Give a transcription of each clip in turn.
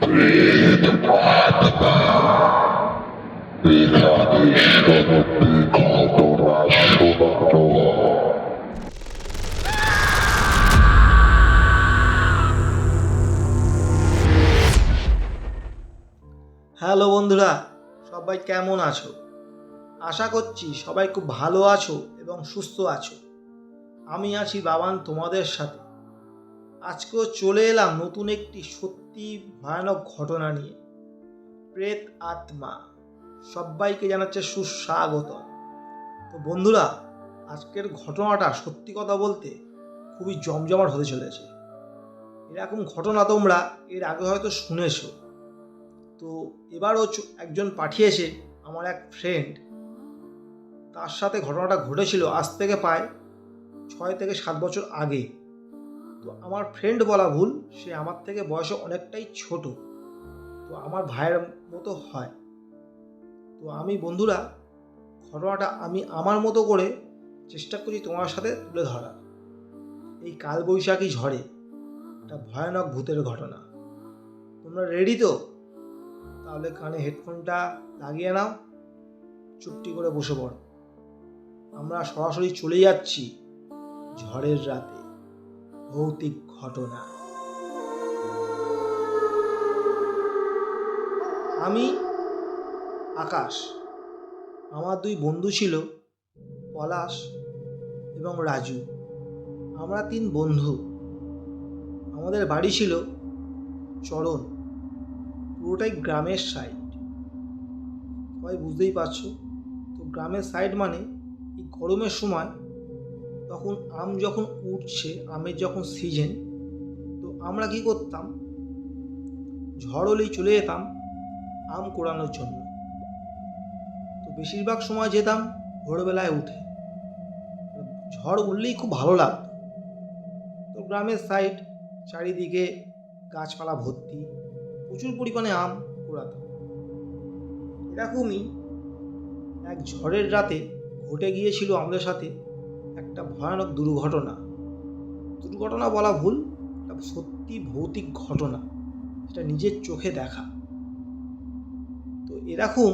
Hello বন্ধুরা, সবাই কেমন আছো? আশা করছি সবাই খুব ভালো আছো এবং সুস্থ আছো। আমি আছি বাবান তোমাদের সাথে। আজকেও চলে এলাম নতুন একটি সত্যি ভয়ানক ঘটনা নিয়ে। প্রেত আত্মা। সবাইকে জানাচ্ছে সুস্বাগত। তো বন্ধুরা, আজকের ঘটনাটা সত্যি কথা বলতে খুবই জমজমাট হতে চলেছে। এরকম ঘটনা তোমরা এর আগে হয়তো শুনেছো। তো এবারও একজন পাঠিয়েছে, আমার এক ফ্রেন্ড। তার সাথে ঘটনাটা ঘটেছিল আজ থেকে প্রায় 6 থেকে 7 বছর আগে। তো আমার ফ্রেন্ড বলা ভুল, সে আমার থেকে বয়সে অনেকটাই ছোট, তো আমার ভাইয়ের মতো হয়। তো আমি বন্ধুরা ঘটনাটা আমি আমার মতো করে চেষ্টা করি তোমার সাথে তুলে ধরা। এই কালবৈশাখী ঝড়ে একটা ভয়ানক ভূতের ঘটনা। তোমরা রেডি তো? তাহলে কানে হেডফোনটা লাগিয়ে নাও, চুপটি করে বসে পড়ো। আমরা সরাসরি চলে যাচ্ছি ঝড়ের রাতে ভৌতিক ঘটনা। আমি আকাশ, আমার 2 বন্ধু ছিল পলাশ এবং রাজু। আমরা 3 বন্ধু। আমাদের বাড়ি ছিল চরণ, পুরোটাই গ্রামের সাইড। সবাই বুঝতেই পারছো। তো গ্রামের সাইড মানে এই গরমের সময় তখন আম যখন উঠছে, আমের যখন সিজন, তো আমরা কি করতাম, ঝড় হলেই চলে যেতাম আম কুড়ানোর জন্য। তো বেশিরভাগ সময় যেতাম ভোরবেলায় উঠে। ঝড় উঠলেই খুব ভালো লাগতো। তো গ্রামের সাইড, চারিদিকে গাছপালা ভর্তি, প্রচুর পরিমাণে আম কুড়াতাম। এরকমই এক ঝড়ের রাতে ঘটে গিয়েছিল আমাদের সাথে একটা ভয়ানক দুর্ঘটনা বলা ভুল, একটা সত্যি ভৌতিক ঘটনা, সেটা নিজের চোখে দেখা। তো এরকম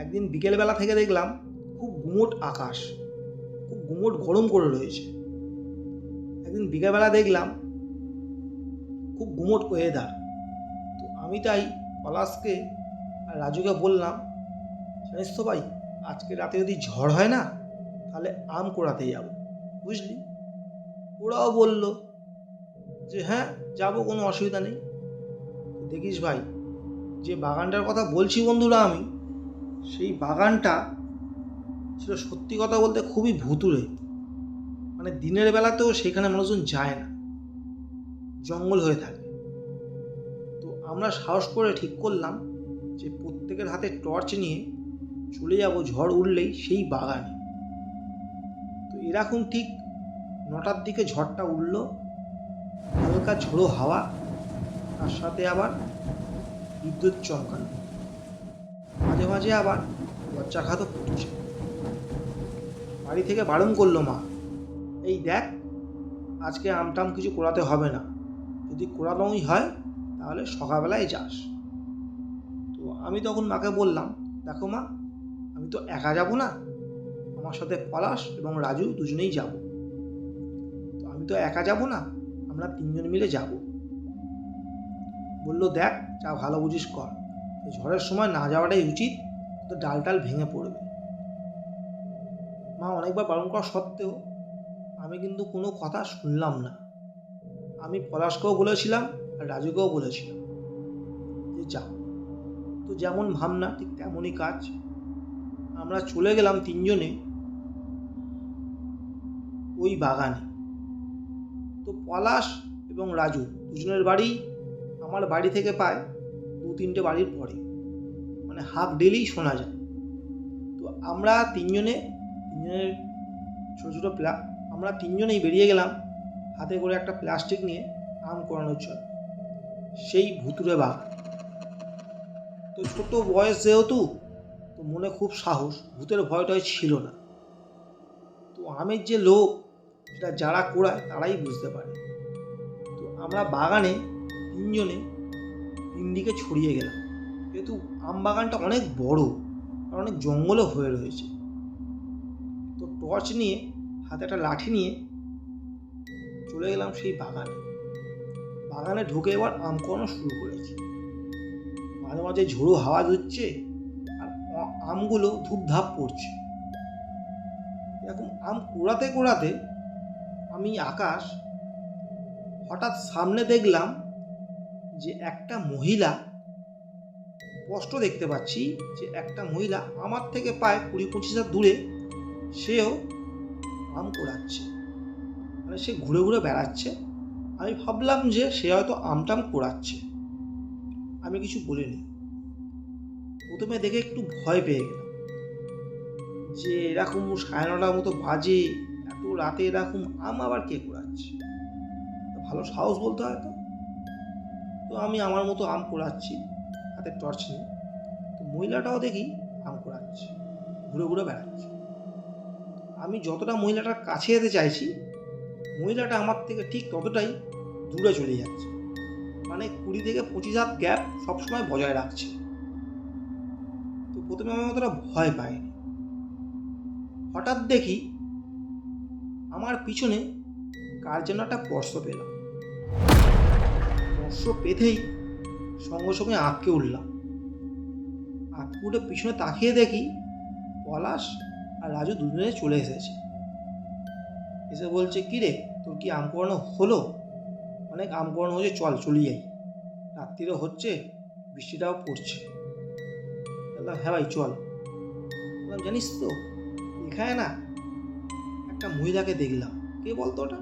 একদিন বিকেলবেলা থেকে দেখলাম খুব গুমোট আকাশ, খুব গুমোট গরম করে রয়েছে। একদিন বিকেলবেলা দেখলাম খুব গুমোট ওয়েদার। তো আমি তাই পলাশকে আর রাজুকে বললাম, জানিস তো ভাই, আজকে রাতে যদি ঝড় হয় না, তাহলে আম কুড়াতে যাব, বুঝলি? ওরাও বলল যে হ্যাঁ যাবো, কোনো অসুবিধা নেই। দেখিস ভাই, যে বাগানটার কথা বলছি বন্ধুরা আমি, সেই বাগানটা ছিল সত্যি কথা বলতে খুবই ভুতুড়ে। মানে দিনের বেলাতেও সেখানে মানুষজন যায় না, জঙ্গল হয়ে থাকে। তো আমরা সাহস করে ঠিক করলাম যে প্রত্যেকের হাতে টর্চ নিয়ে চলে যাব ঝড় উঠলেই সেই বাগানে। তো এরকম ঠিক 9টার দিকে ঝড়টা উঠল, হালকা ঝোড়ো হাওয়া, তার সাথে আবার বিদ্যুৎ চমকানো, মাঝে মাঝে আবার বজ্রাঘাতও পড়ছে। বাড়ি থেকে বারণ করলো মা, এই দেখ আজকে আমটাম কিছু কোড়াতে হবে না, যদি কোড়ানোই হয় তাহলে সকালবেলায় যাস। তো আমি তখন মাকে বললাম, দেখো মা, আমি তো একা যাব না, আমার সাথে পলাশ এবং রাজু দুজনেই যাব। তো আমি তো একা যাব না, আমরা 3 জন মিলে যাব। বললো, দেখ যা ভালো বুঝিস কর, ঝড়ের সময় না যাওয়াটাই উচিত, তো ডাল টাল ভেঙে পড়বে। মা অনেকবার বারণ করা সত্ত্বেও আমি কিন্তু কোনো কথা শুনলাম না। আমি পলাশকেও বলেছিলাম আর রাজুকেও বলেছিলাম যে যাও। তো যেমন ভাবনা ঠিক তেমনই কাজ। আমরা চলে গেলাম 3 জনে ওই বাগানে। তো পলাশ এবং রাজু দুজনের বাড়ি আমার বাড়ি থেকে প্রায় 2-3টে বাড়ির পরে, মানে হাফ ডেলি শোনা যায়। তো আমরা তিনজনের ছোটো ছোটো আমরা 3 জনেই বেরিয়ে গেলাম হাতে করে একটা প্লাস্টিক নিয়ে আম কোড়ানোর জন্য সেই ভুতুড়ে বাগান। তো ছোট বয়স যেহেতু, তো মনে খুব সাহস, ভূতের ভয়টাই ছিল না। তো আমের যে লোক, সেটা যারা কোড়ায় তারাই বুঝতে পারে। তো আমরা বাগানে 3 জনে দিকে ছড়িয়ে গেলাম। যেহেতু আম বাগানটা অনেক বড় আর অনেক জঙ্গলও হয়ে রয়েছে, তো টর্চ নিয়ে, হাতে একটা লাঠি নিয়ে চলে গেলাম সেই বাগানে। বাগানে ঢুকে এবার আম কুড়ানো শুরু করেছি। মাঝে মাঝে ঝোড়ো হাওয়া দিচ্ছে আর আমগুলো ধূপধাপ পড়ছে। এরকম আম কুড়াতে কুড়াতে আমি আকাশ হঠাৎ সামনে দেখলাম যে একটা মহিলা, স্পষ্ট দেখতে পাচ্ছি যে একটা মহিলা আমার থেকে প্রায় 20-25 হাত দূরে, সেও আম কুড়াচ্ছে। মানে সে ঘুরে ঘুরে বেড়াচ্ছে। আমি ভাবলাম যে সে হয়তো আমটাম কুড়াচ্ছে। আমি কিছু বলিনি। প্রথমে দেখে একটু ভয় পেয়ে গেলাম যে এরকম 9:30টার মতো বাজে, এত রাতে এরকম আম আবার কে কুড়াচ্ছে, ভালো সাহস বলতে হয় তো। তো আমি আমার মতো আম কুড়াচ্ছি হাতে টর্চ নিয়ে। তো মহিলাটাও দেখি আম কুড়াচ্ছে, ঘুরে ঘুরে বেড়াচ্ছে। আমি যতটা মহিলাটার কাছে যেতে চাইছি, মহিলাটা আমার থেকে ঠিক ততটাই দূরে চলে যাচ্ছে। মানে 20 থেকে 25 হাত গ্যাপ সবসময় বজায় রাখছে। তো প্রথমে আমি অতটা ভয় পাইনি। হঠাৎ দেখি আমার পিছনে কার যেন একটা স্পর্শ পেলাম। স্পর্শ পেতেই সঙ্গে সঙ্গে আঁতকে উঠলাম। আঁতকে উঠে পিছনে তাকিয়ে দেখি পলাশ আর রাজু দুজনে চলে এসেছে। এসে বলছে, কি রে, তোর কি আম কুড়ানো হলো? অনেক আম কুড়ানো হয়েছে, চল চলে যাই, রাত্রিরও হচ্ছে, বৃষ্টিটাও পড়ছে। বললাম, হ্যাঁ ভাই চল। বললাম, জানিস তো এখানে না একটা মহিলাকে দেখলাম। কে বলতো ওটা?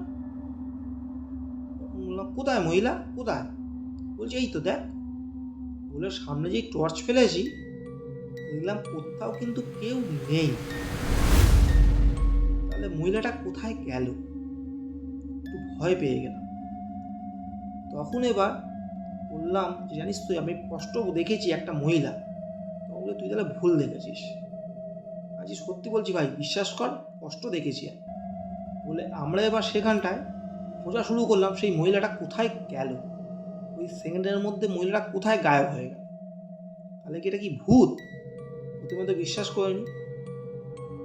বললাম, কোথায় মহিলা, কোথায়? বলছে, এই তো দেখ। বলে সামনে যেই টর্চ ফেলেছি দেখলাম কোথাও কিন্তু কেউ নেই। তাহলে মহিলাটা কোথায় গেল? একটু ভয় পেয়ে গেলাম। তখন এবার বললাম যে, জানিস তো আমি স্পষ্ট দেখেছি একটা মহিলা। তখন বলে, তুই তাহলে ভুল দেখেছিস। আজ সত্যি বলছি ভাই, বিশ্বাস কর, স্পষ্ট দেখেছি আমি। বলে আমরা এবার সেখানটায় খোঁজা শুরু করলাম সেই মহিলাটা কোথায় গেল। ওই সেকেন্ডের মধ্যে মহিলাটা কোথায় গায়েব হয়ে গেল। তাহলে কি এটা কি ভূত? প্রথমে তো বিশ্বাস করিনি।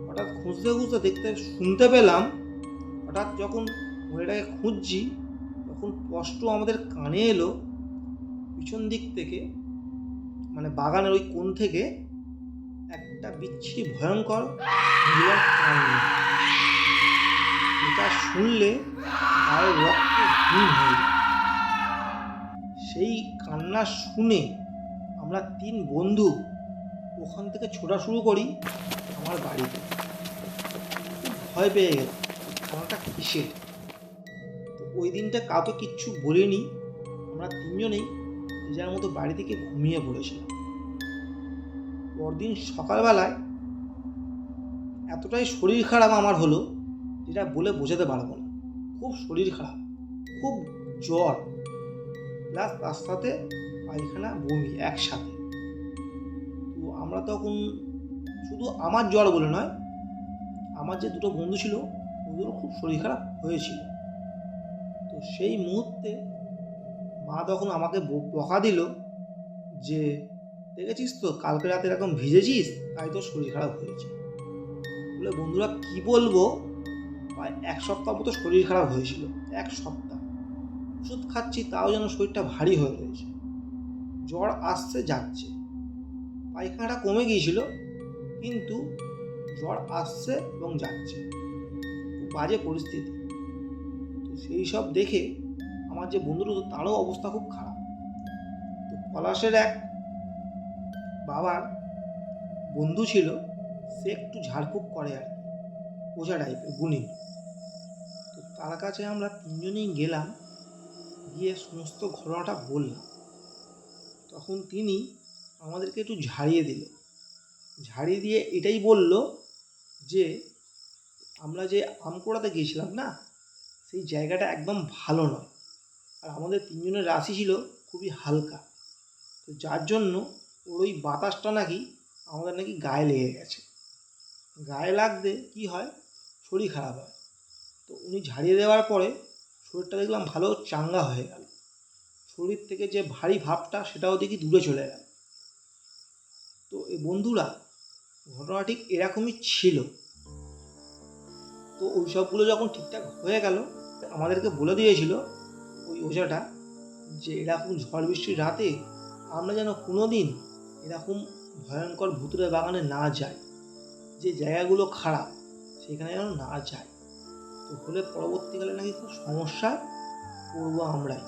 হঠাৎ খুঁজতে খুঁজতে দেখতে শুনতে পেলাম, হঠাৎ যখন মহিলাটাকে খুঁজছি তখন স্পষ্ট আমাদের কানে এলো পিছন দিক থেকে, মানে বাগানের ওই কোণ থেকে একটা বিচ্ছিরি ভয়ঙ্কর মহিলার কান্না। এটা শুনলে গায়ের রক্ত হিম হয়ে যায়। সেই কান্না শুনে আমরা 3 বন্ধু ওখান থেকে ছোটা শুরু করি আমার বাড়িতে। খুব ভয় পেয়ে গেল, কান্নাটা কিসের। তো ওই দিনটা কাউকে কিচ্ছু বলিনি। আমরা 3 জনেই যে যার মতো বাড়ি থেকে ঘুমিয়ে পড়েছিলাম। পরদিন সকালবেলায় এতটাই শরীর খারাপ আমার হলো যেটা বলে বোঝাতে পারবো না। খুব শরীর খারাপ, খুব জ্বর, প্লাস তার সাথে পায়খানা বমি একসাথে। তো আমরা তখন, শুধু আমার জ্বর বলে নয়, আমার যে 2টো বন্ধু ছিল ওদেরও খুব শরীর খারাপ হয়েছিল। তো সেই মুহূর্তে মা তখন আমাকে বকা দিল যে, দেখেছিস তো কালকে রাতে এরকম ভিজেছিস, তাই তোর শরীর খারাপ হয়েছে। বলে বন্ধুরা কি বলবো, প্রায় 1 সপ্তাহ মতো শরীর খারাপ হয়েছিল। 1 সপ্তাহ ওষুধ খাচ্ছি, তাও যেন শরীরটা ভারী হয়ে রয়েছে। জ্বর আসছে যাচ্ছে, পায়খানাটা কমে গিয়েছিল কিন্তু জ্বর আসছে এবং যাচ্ছে, খুব বাজে পরিস্থিতি। তো সেই সব দেখে আমার যে বন্ধুরা, তারও অবস্থা খুব খারাপ। তো পলাশের এক বাবার বন্ধু ছিল, সে একটু ঝাড়ফুঁক করে আর কি, ওঝা টাইপের গুণী। তো তার কাছে আমরা 3 জনেই গেলাম, গিয়ে সমস্ত ঘটনাটা বললাম। তখন তিনি আমাদেরকে একটু ঝাড়িয়ে দিল। ঝাড়িয়ে দিয়ে এটাই বলল যে, আমরা যে আম কুড়াতে গিয়েছিলাম না, সেই জায়গাটা একদম ভালো নয়। আর আমাদের 3 জনের রাশি ছিল খুবই হালকা। তো যার জন্য ওর ওই বাতাসটা নাকি আমাদের নাকি গায়ে লেগে গেছে। গায়ে লাগতে কি হয়, শরীর খারাপ হয়। তো উনি ঝাড়িয়ে দেওয়ার পরে শরীরটা দেখলাম ভালো চাঙ্গা হয়ে গেল। শরীর থেকে যে ভারী ভাবটা সেটাও দেখি দূরে চলে গেল। তো এই বন্ধুরা, ঘটনা ঠিক এরকমই ছিল। তো ওই সবগুলো যখন ঠিকঠাক হয়ে গেল, আমাদেরকে বলে দিয়েছিল ওই ওঝাটা যে এরকম ঝড় বৃষ্টির রাতে আমরা যেন কোনো দিন এরকম ভয়ঙ্কর ভুতুড়ে বাগানে না যাই, যে জায়গাগুলো খারাপ সেখানে যেন না যাই। তো হলে পরবর্তীকালে নাকি খুব সমস্যায় পড়বো আমরাই।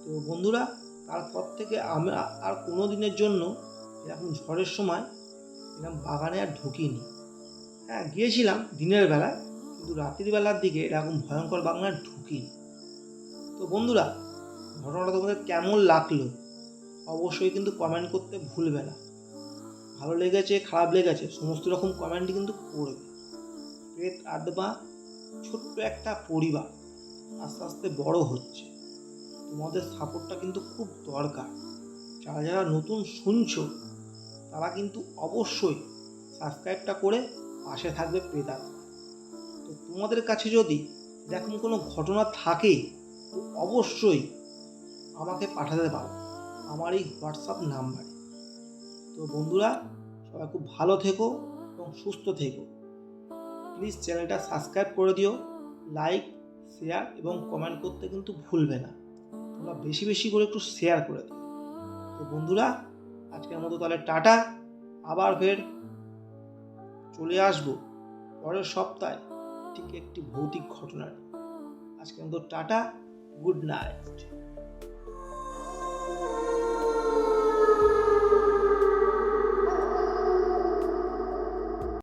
তো বন্ধুরা, তারপর থেকে আমরা আর কোনো দিনের জন্য এরকম ঝড়ের সময় এরকম বাগানে আর ঢুকিনি। হ্যাঁ, গিয়েছিলাম দিনের বেলায়, কিন্তু রাত্রির বেলার দিকে এরকম ভয়ঙ্কর বাগানে ঢুকিনি। তো বন্ধুরা, ঘটনাটা তোমাদের কেমন লাগলো অবশ্যই কিন্তু কমেন্ট করতে ভুলবে না। ভালো লেগেছে, খারাপ লেগেছে, সমস্ত রকম কমেন্টই কিন্তু করবে। প্রেত আত্মা ছোট্ট একটা পরিবার, আস্তে আস্তে বড় হচ্ছে। তোমাদের সাপোর্টটা কিন্তু খুব দরকার। যারা যারা নতুন শুনছো তারা কিন্তু অবশ্যই সাবস্ক্রাইবটা করে পাশে থাকবে প্রেতাত্মা। তো তোমাদের কাছে যদি এরকম কোনো ঘটনা থাকে তো অবশ্যই আমাকে পাঠাতে পারো আমার এই হোয়াটসঅ্যাপ নাম্বারে। তো বন্ধুরা, সবাই খুব ভালো থেকো এবং সুস্থ থেকো। প্লিজ চ্যানেলটা সাবস্ক্রাইব করে দিও, লাইক, শেয়ার এবং কমেন্ট করতে কিন্তু ভুলবে না। তোমরা বেশি বেশি করে একটু শেয়ার করে দিও। তো বন্ধুরা, আজকের মতো তাহলে টাটা। আবার ফের চলে আসবো পরের সপ্তাহে ঠিক একটি ভৌতিক ঘটনার। আজকের মতো টাটা, গুড নাইট।